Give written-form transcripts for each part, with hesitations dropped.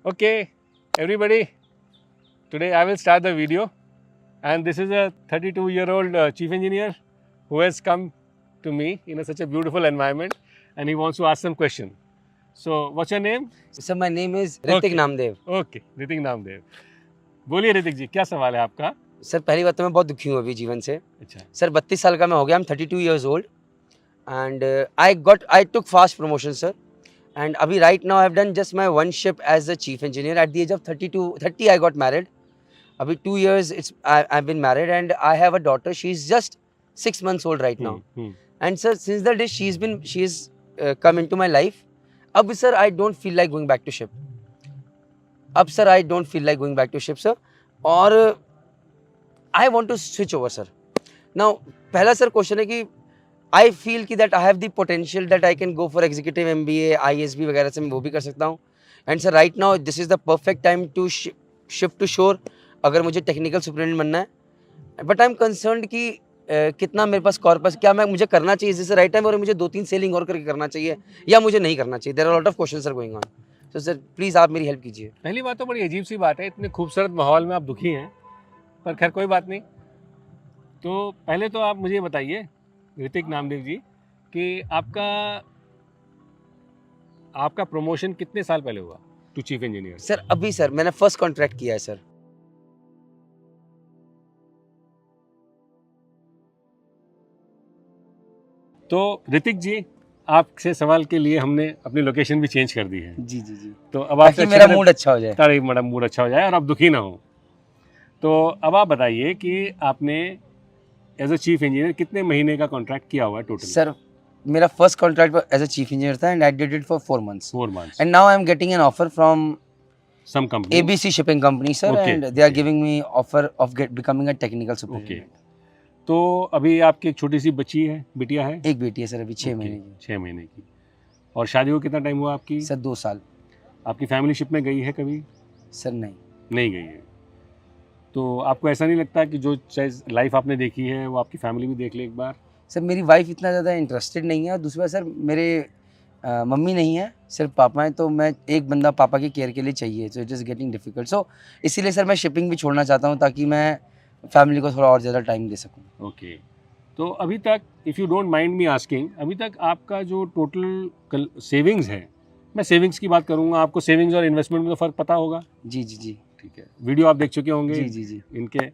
Okay, everybody, today I will start the video, and this is a 32-year-old chief engineer who has come to me in such a beautiful environment, and he wants to ask some question. So, what's your name? Sir my name is Hrithik Namdev. Okay, Hrithik Namdev. बोलिए ऋतिक जी, क्या सवाल है आपका? Sir पहली बात तो मैं बहुत दुखी हूँ अभी जीवन से। अच्छा, सर 32 साल का मैं हो गया, I am 32 years old and I took fast promotion sir and अभी right now I have done just my one ship as a chief engineer at the age of 30 I got married. अभी 2 years it's I have been married and I have a daughter, she is just 6 months old right now and sir since the day she is come into my life, अब sir I don't feel like going back to ship. अब sir I don't feel like going back to ship sir, और I want to switch over sir. Now पहला sir question है कि I feel कि that I have the potential that I can go for executive MBA ISB वगैरह से मैं वो भी कर सकता हूँ। And sir right now this is the perfect time to shift to shore अगर मुझे टेक्निकल सुपरिटेंडेंट बनना है। बट आई एम कंसर्न कि कितना मेरे पास कॉर्पस, क्या मैं मुझे करना चाहिए जैसे राइट टाइम, और मुझे 2-3 सेलिंग और करके करना चाहिए या मुझे नहीं करना चाहिए। There are lot of questions are going on, तो सर प्लीज़ आप मेरी हेल्प कीजिए। पहली बात तो बड़ी अजीब सी बात है, इतने खूबसूरत माहौल में आप दुखी हैं, पर खैर कोई बात नहीं। तो पहले तो आप मुझे बताइए ऋतिक नामदेव जी कि आपका प्रमोशन कितने साल पहले हुआ टू चीफ इंजीनियर? सर अभी सर मैंने फर्स्ट कॉन्ट्रैक्ट किया है सर। तो ऋतिक जी, आपसे सवाल के लिए हमने अपनी लोकेशन भी चेंज कर दी है। जी जी जी, तो अब आपसे ताकि मेरा मूड अच्छा हो जाए। ताकि मेरा मूड अच्छा हो जाए और आप दुखी ना हो। तो अब आप बताइए कि आपने एज अ चीफ इंजीनियर कितने महीने का कॉन्ट्रैक्ट किया हुआ है टोटल? सर मेरा first contract as a chief engineer था and I did it for 4 months 4 months। And now I am getting an offer from some company? ABC shipping company sir, Okay, and they are okay. giving me offer of becoming a technical okay. superintendent। तो अभी आपकी एक छोटी सी बच्ची है, बिटिया है? एक बेटी है सर अभी 6 महीने की। 6 महीने की। और शादी को कितना टाइम हुआ आपकी? सर 2 साल। आपकी फैमिली शिप में गई है कभी? सर नहीं। नहीं गई है। तो आपको ऐसा नहीं लगता कि जो लाइफ आपने देखी है वो आपकी फैमिली भी देख ले एक बार? सर मेरी वाइफ इतना ज़्यादा इंटरेस्टेड नहीं है, और दूसरी बात सर मेरे मम्मी नहीं है, सिर्फ पापा हैं, तो मैं एक बंदा पापा की केयर के लिए चाहिए, so it is getting difficult. So इसीलिए सर मैं शिपिंग भी छोड़ना चाहता हूँ ताकि मैं फैमिली को थोड़ा और ज़्यादा टाइम दे सकूँ। ओके। तो अभी तक, if you don't mind me asking, अभी तक आपका जो टोटल सेविंग्स है, मैं सेविंग्स की बात करूँगा, आपको सेविंग्स और इन्वेस्टमेंट में तो फ़र्क पता होगा? जी जी जी। ठीक है। वीडियो आप देख चुके होंगे जी जी जी इनके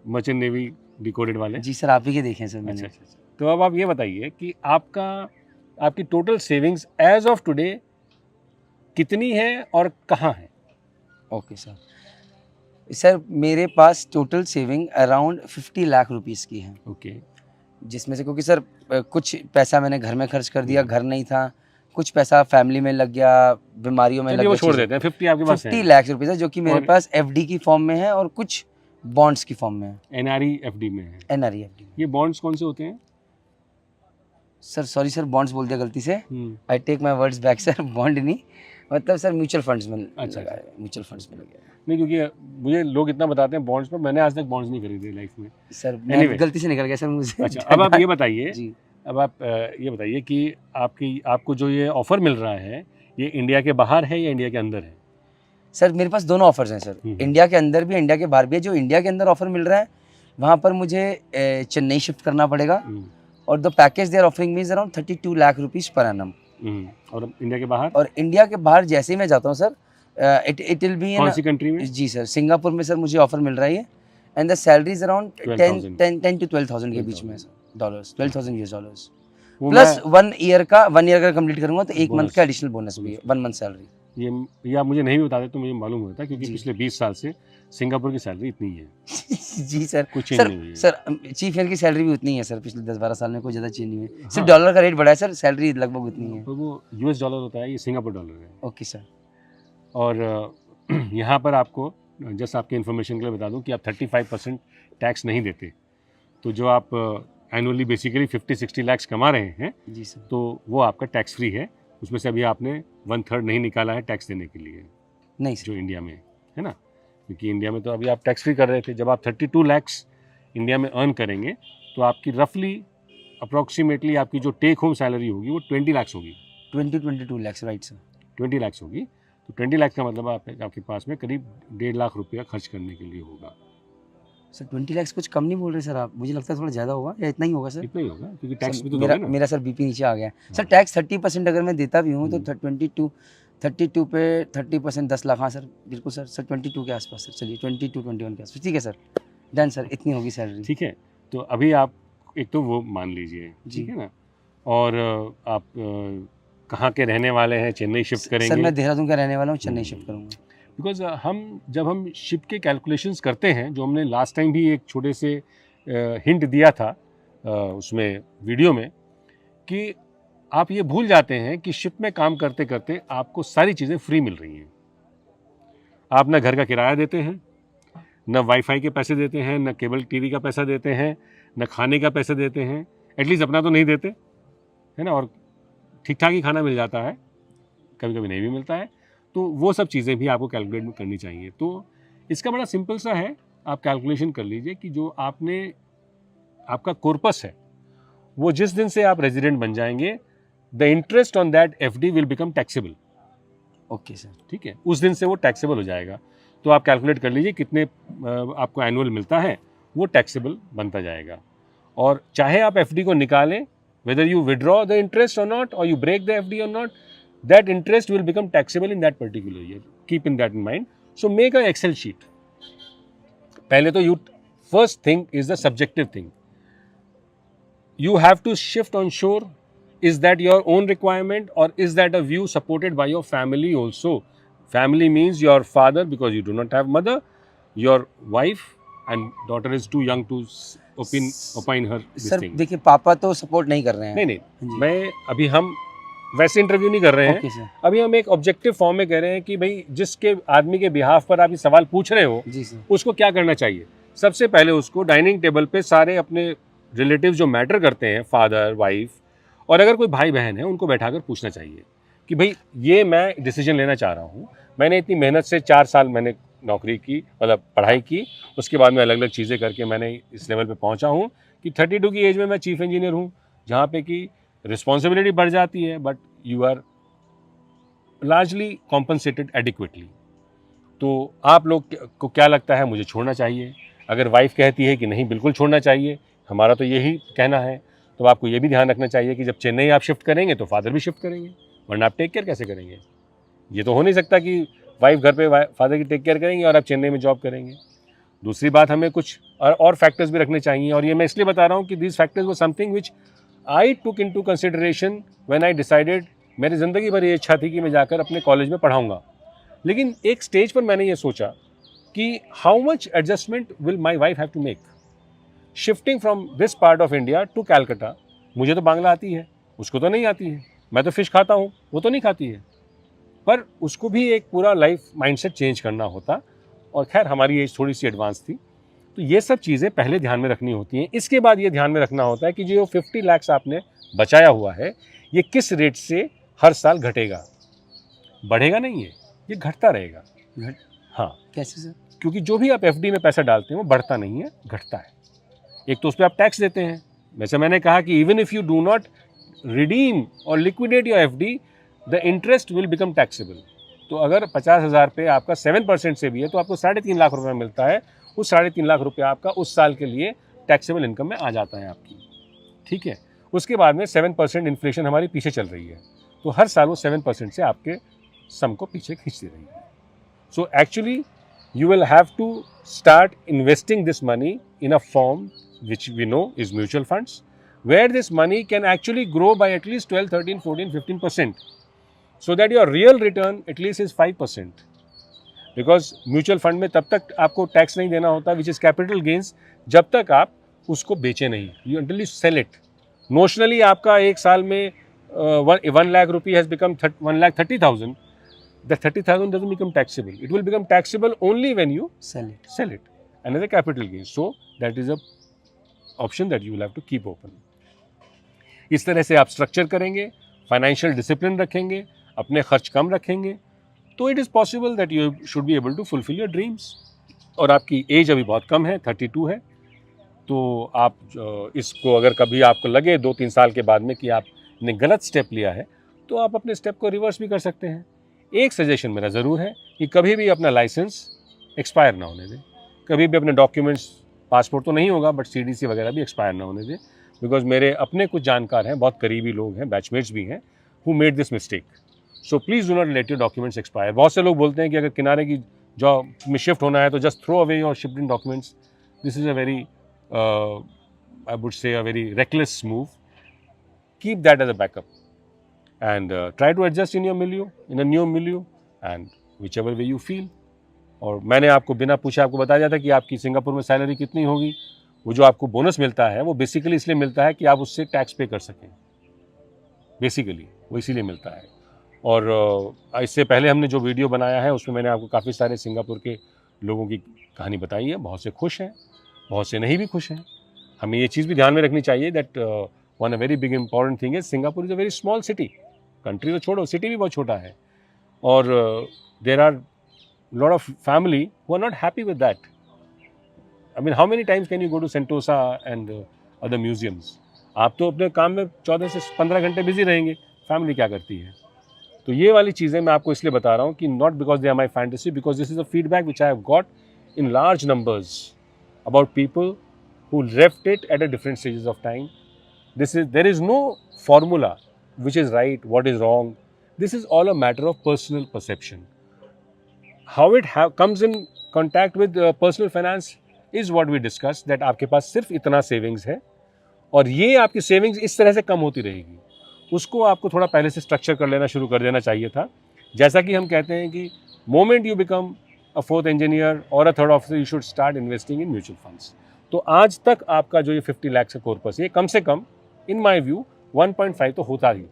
मर्चेंट नेवी डिकोडेड वाले? जी सर, आप ही के देखे हैं सर मैंने। अच्छा। तो अब आप ये बताइए कि आपकी total savings as of today कितनी है और कहाँ है? ओके सर मेरे पास total saving around 50 lakh rupees की है। ओके। जिसमें से क्योंकि सर कुछ पैसा मैंने घर में खर्च कर दिया, घर नहीं था, कुछ पैसा फैमिली में लग गया, बीमारियों में लग चलिए वो गया। छोड़ देते हैं, 50 आपके पास 50 है। लाख रुपीस है जो कि मेरे और- पास FD की फॉर्म में है और कुछ बॉन्ड्स की फॉर्म में है, NRE FD में है। NRE FD में। ये बॉन्ड्स कौन से होते हैं? सर सॉरी सर, बॉन्ड्स बोल दिया गलती से, I take my words back sir. Bond नहीं, मतलब सर म्यूचुअल फंड्स में अच्छा। लगा है, म्यूचुअल फंड्स में लगा है। नहीं, क्योंकि मुझे लोग इतना बताते हैं बॉन्ड्स पर, मैंने आज तक बॉन्ड्स नहीं खरीदे लाइफ में। सर मैं Anyway। गलती से निकल गया सर मुझसे। अच्छा, अब आप ये बताइए, जी अब आप ये बताइए कि आपको जो ये ऑफर मिल रहा है, ये इंडिया के बाहर है या इंडिया के अंदर है? सर मेरे पास दोनों ऑफर्स हैं सर, इंडिया के अंदर भी इंडिया के बाहर भी है। जो इंडिया के अंदर ऑफर मिल रहा है वहाँ पर मुझे चेन्नई शिफ्ट करना पड़ेगा, और the package they are offering me is around 32 lakh rupees per annum. और इंडिया के बाहर? और इंडिया के बाहर जैसे ही मैं जाता हूँ सर, इट विल बी कौन सी कंट्री में? जी सर, सिंगापुर में सर मुझे ऑफर मिल रहा है, and the salary is around 10 to 12,000 के बीच में dollars, 12,000 US dollars plus 1 year का कंप्लीट करूंगा तो 1 मंथ का एडिशनल बोनस भी है, 1 मंथ सैलरी। ये आप मुझे नहीं बताते तो मुझे मालूम होता, क्योंकि जी। पिछले 20 साल से सिंगापुर की सैलरी इतनी है। जी सर, कुछ चेंज नहीं हुई है। सर चीफ इंजीनियर की सैलरी भी उतनी ही है सर, पिछले 10-12 साल में कोई ज़्यादा चेंज नहीं है, सिर्फ डॉलर का रेट बढ़ा है सर, सैलरी लगभग उतनी है। तो वो US डॉलर होता है, ये सिंगापुर डॉलर है। Okay sir. और यहाँ पर आपको जस्ट आपके इन्फॉर्मेशन के लिए बता दूँ कि आप 35% टैक्स नहीं देते। तो जो आप एनुअली बेसिकली 50-60 लाख कमा रहे हैं, जी सर, तो वो आपका टैक्स फ्री है। उसमें से अभी आपने 1/3 नहीं निकाला है टैक्स देने के लिए, नहीं सर। जो इंडिया में है ना, क्योंकि इंडिया में तो अभी आप टैक्स फ्री कर रहे थे। जब आप 32 लाख इंडिया में अर्न करेंगे तो आपकी रफली अप्रॉक्सीमेटली आपकी जो टेक होम सैलरी होगी वो 20 लाख होगी। 22 लाख राइट सर। 20 लाख होगी। तो 20 लाख का मतलब आपके पास में करीब 1.5 लाख रुपया खर्च करने के लिए होगा। सर 20 लाख कुछ कम नहीं बोल रहे सर आप, मुझे लगता है थोड़ा ज़्यादा होगा या इतना ही होगा सर? इतना ही होगा क्योंकि टैक्स सर, भी तो मेरा दोगे ना। मेरा सर बीपी नीचे आ गया है सर। हाँ। टैक्स 30% अगर मैं देता भी हूँ तो हम्म। 32 पे 30% 10 लाख। हाँ सर बिल्कुल सर, 22 के आसपास सर। चलिए 22-21 के आसपास, ठीक है सर, डन सर, इतनी होगी सैलरी। ठीक है, तो अभी आप एक तो वो मान लीजिए, जी। ठीक है ना, और आप कहाँ के रहने वाले हैं, चेन्नई शिफ्ट सर करेंगे? मैं देहरादून का रहने वाला हूँ, चेन्नई शिफ्ट करूँगा। बिकॉज जब हम शिप के कैलकुलेशंस करते हैं, जो हमने लास्ट टाइम भी एक छोटे से हिंट दिया था उसमें वीडियो में, कि आप ये भूल जाते हैं कि शिप में काम करते करते आपको सारी चीज़ें फ्री मिल रही हैं। आप ना घर का किराया देते हैं, न वाईफाई के पैसे देते हैं, न केबल टीवी का पैसा देते हैं, न खाने का पैसा देते हैं, एटलीस्ट अपना तो नहीं देते, है ना, और ठीक ठाक ही खाना मिल जाता है, कभी कभी नहीं भी मिलता है। तो वो सब चीज़ें भी आपको कैलकुलेट करनी चाहिए। तो इसका बड़ा सिंपल सा है, आप कैलकुलेशन कर लीजिए कि जो आपका कॉर्पस है, वो जिस दिन से आप रेजिडेंट बन जाएंगे, the interest on that FD will become taxable. Okay sir. ठीक है, उस दिन से वो टैक्सेबल हो जाएगा। तो आप कैलकुलेट कर लीजिए कितने आपको एनुअल मिलता है, वो टैक्सेबल बनता जाएगा। और चाहे आप एफडी को निकालें, whether you withdraw the interest or not, or you break the FD or not, that interest will become taxable in that particular year. Keep in that in mind. So make a Excel sheet. पहले तो first thing is the subjective thing. You have to shift on shore. Is that your own requirement, or is that a view supported by your family also? Family means your father, because you do not have mother, your wife and daughter is too young to opine her this sir thing. देखिए पापा तो support नहीं कर रहे हैं। नहीं नहीं, जी। मैं हम वैसे इंटरव्यू नहीं कर रहे हैं। Okay sir. अभी हम एक ऑब्जेक्टिव फॉर्म में कह रहे हैं कि भाई जिसके आदमी के बिहाफ पर आप ये सवाल पूछ रहे हो, जी सर। उसको क्या करना चाहिए। सबसे पहले उसको डाइनिंग टेबल पे सारे अपने रिलेटिव जो मैटर करते हैं, फादर, वाइफ, और अगर कोई भाई बहन है, उनको बैठाकर पूछना चाहिए कि भाई ये मैं डिसीजन लेना चाह रहा हूँ। मैंने इतनी मेहनत से 4 साल मैंने नौकरी की, मतलब पढ़ाई की, उसके बाद में अलग अलग चीज़ें करके मैंने इस लेवल पे पहुँचा हूँ कि 32 की एज में मैं चीफ इंजीनियर हूँ, जहाँ पे कि रिस्पॉन्सिबिलिटी बढ़ जाती है, but you are largely compensated adequately. तो आप लोग को क्या लगता है, मुझे छोड़ना चाहिए? अगर वाइफ कहती है कि नहीं बिल्कुल छोड़ना चाहिए, हमारा तो यही कहना है, तो आपको ये भी ध्यान रखना चाहिए कि जब चेन्नई आप शिफ्ट करेंगे तो फादर भी शिफ्ट करेंगे, वरना आप टेक केयर कैसे करेंगे? ये तो हो नहीं सकता कि वाइफ घर पे फादर की टेक केयर करेंगे और आप चेन्नई में जॉब करेंगे। दूसरी बात, हमें कुछ और फैक्टर्स भी रखने चाहिए, और ये मैं इसलिए बता रहा हूँ कि दिस फैक्टर्स वो something which I took into consideration when I decided. मेरी ज़िंदगी भर ये इच्छा थी कि मैं जाकर अपने कॉलेज में पढ़ाऊँगा, लेकिन एक स्टेज पर मैंने ये सोचा कि how much adjustment will my wife have to make shifting from this part of India to Calcutta. मुझे तो बांग्ला आती है, उसको तो नहीं आती है। मैं तो फिश खाता हूँ, वो तो नहीं खाती है, पर उसको भी एक पूरा लाइफ माइंडसेट चेंज करना होता। और खैर हमारी एज थोड़ी सी एडवांस थी, तो ये सब चीज़ें पहले ध्यान में रखनी होती हैं। इसके बाद ये ध्यान में रखना होता है कि जो 50 लाख आपने बचाया हुआ है, ये किस रेट से हर साल घटेगा। बढ़ेगा नहीं है, ये घटता रहेगा। हाँ, कैसे सर? क्योंकि जो भी आप एफडी में पैसा डालते हैं वो बढ़ता नहीं है, घटता है। एक तो उस पर आप टैक्स देते हैं। वैसे मैंने कहा कि even if you do not redeem और liquidate your FD, the interest will become taxable. तो अगर 50,000 पे आपका 7% से भी है, तो आपको 3.5 लाख रुपए मिलता है। उस 3.5 लाख रुपए आपका उस साल के लिए टैक्सेबल इनकम में आ जाता है आपकी। ठीक है, उसके बाद में 7% इन्फ्लेशन हमारी पीछे चल रही है, तो हर साल वो 7% से आपके सम को पीछे खींचती रहेगी। So actually you will have to start investing this money in a form which we know is mutual funds, where this money can actually grow by at least 12, 13, 14, 15%, so that your real return at least is 5%. Because mutual fund में तब तक आपको tax नहीं देना होता, which is capital gains, जब तक आप उसको बेचे नहीं, you until you sell it. Notionally आपका एक साल में 1 lakh rupee has become 1,30,000. The 30,000 doesn't become taxable. It will become taxable only when you sell it. Another capital gain. So that is a option that you will have to keep open. इस तरह से आप structure करेंगे, financial discipline रखेंगे, अपने खर्च कम रखेंगे, तो it is possible that you should be able to fulfil your dreams. और आपकी एज अभी बहुत कम है, 32 है, तो आप इसको अगर कभी आपको लगे 2-3 साल के बाद में कि आपने गलत स्टेप लिया है, तो आप अपने स्टेप को रिवर्स भी कर सकते हैं। एक सजेशन मेरा ज़रूर है कि कभी भी अपना लाइसेंस एक्सपायर ना होने दें, कभी भी अपने डॉक्यूमेंट्स, पासपोर्ट तो नहीं होगा बट CDC वगैरह भी एक्सपायर ना होने दें, बिकॉज मेरे अपने कुछ जानकार हैं, बहुत करीबी लोग हैं, बैचमेट्स भी हैं, who made this mistake. So please do not let your documents expire. बहुत से लोग बोलते हैं कि अगर किनारे की जॉब में शिफ्ट होना है तो just throw away your shift in documents. This is a very I would say a very reckless move. Keep that as a backup and try to adjust in your milieu, in a new milieu, and whichever way you feel. और मैंने आपको बिना पूछे आपको बताया जाता है कि आपकी सिंगापुर में सैलरी कितनी होगी. वो जो आपको बोनस मिलता है वो बेसिकली इसलिए मिलता है कि आप उससे टैक्स पे कर सकें. बेसिकली वो इसीलिए मिलता है. और इससे पहले हमने जो वीडियो बनाया है उसमें मैंने आपको काफ़ी सारे सिंगापुर के लोगों की कहानी बताई है. बहुत से खुश हैं, बहुत से नहीं भी खुश हैं. हमें ये चीज़ भी ध्यान में रखनी चाहिए that one a very big important thing is Singapore is a very small city. Country तो छोड़ो, सिटी भी बहुत छोटा है. और there are lot of family who are not happy with that. I mean how many times can you go to Sentosa and other museums. आप तो अपने काम में 14 से 15 घंटे बिजी रहेंगे, फैमिली क्या करती है. तो ये वाली चीज़ें मैं आपको इसलिए बता रहा हूँ कि not because they are my fantasy, because this is a feedback which I have got in large numbers about people who left it at a different stages of time. There is no formula which is right, what is wrong. This is all a matter of personal perception. How it comes in contact with personal finance is what we discussed, that आपके पास सिर्फ इतना savings है और ये आपकी savings इस तरह से कम होती रहेगी. उसको आपको थोड़ा पहले से स्ट्रक्चर कर लेना शुरू कर देना चाहिए था. जैसा कि हम कहते हैं कि moment you become a fourth engineer और a third officer, you should start investing in mutual funds. तो आज तक आपका जो ये 50 लाख का कॉर्पस है, कम से कम इन माय व्यू 1.5 तो होता ही,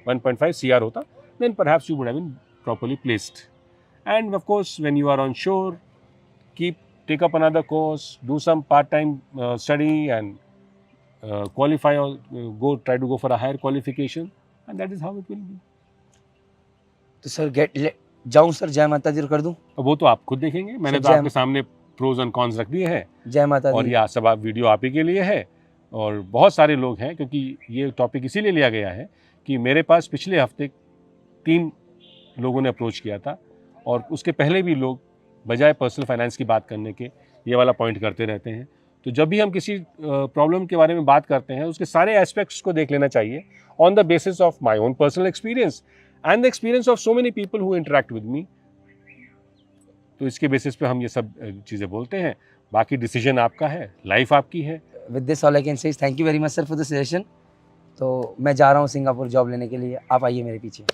1.5 CR होता, then perhaps you would have been properly placed. And of course, when you are on shore, take up another course, do some part-time study and qualify or try to go for a higher qualification, and that is how it will be. तो sir जाऊँ sir, जय माता दी कर दूँ? वो तो आप खुद देखेंगे. मैंने तो आपके सामने प्रोज एंड कॉन्स रख दिए हैं. जय माता दी. और ये सब वीडियो आप ही के लिए है. और बहुत सारे लोग हैं, क्योंकि ये टॉपिक इसीलिए लिया गया है कि मेरे पास पिछले हफ्ते 3 लोगों ने अप्रोच किया था और उसके पहले भी लोग बजाय पर्सनल फाइनेंस की बात करने के ये वाला पॉइंट करते रहते हैं. तो जब भी हम किसी प्रॉब्लम के बारे में बात करते हैं उसके सारे एस्पेक्ट्स को देख लेना चाहिए on the basis of my own personal experience and the experience of so many people who interact with me. तो इसके बेसिस पे हम ये सब चीज़ें बोलते हैं. बाकी डिसीजन आपका है, लाइफ आपकी है. With this all I can say thank you very much sir for the suggestion. तो मैं जा रहा हूँ सिंगापुर जॉब लेने के लिए, आप आइए मेरे पीछे.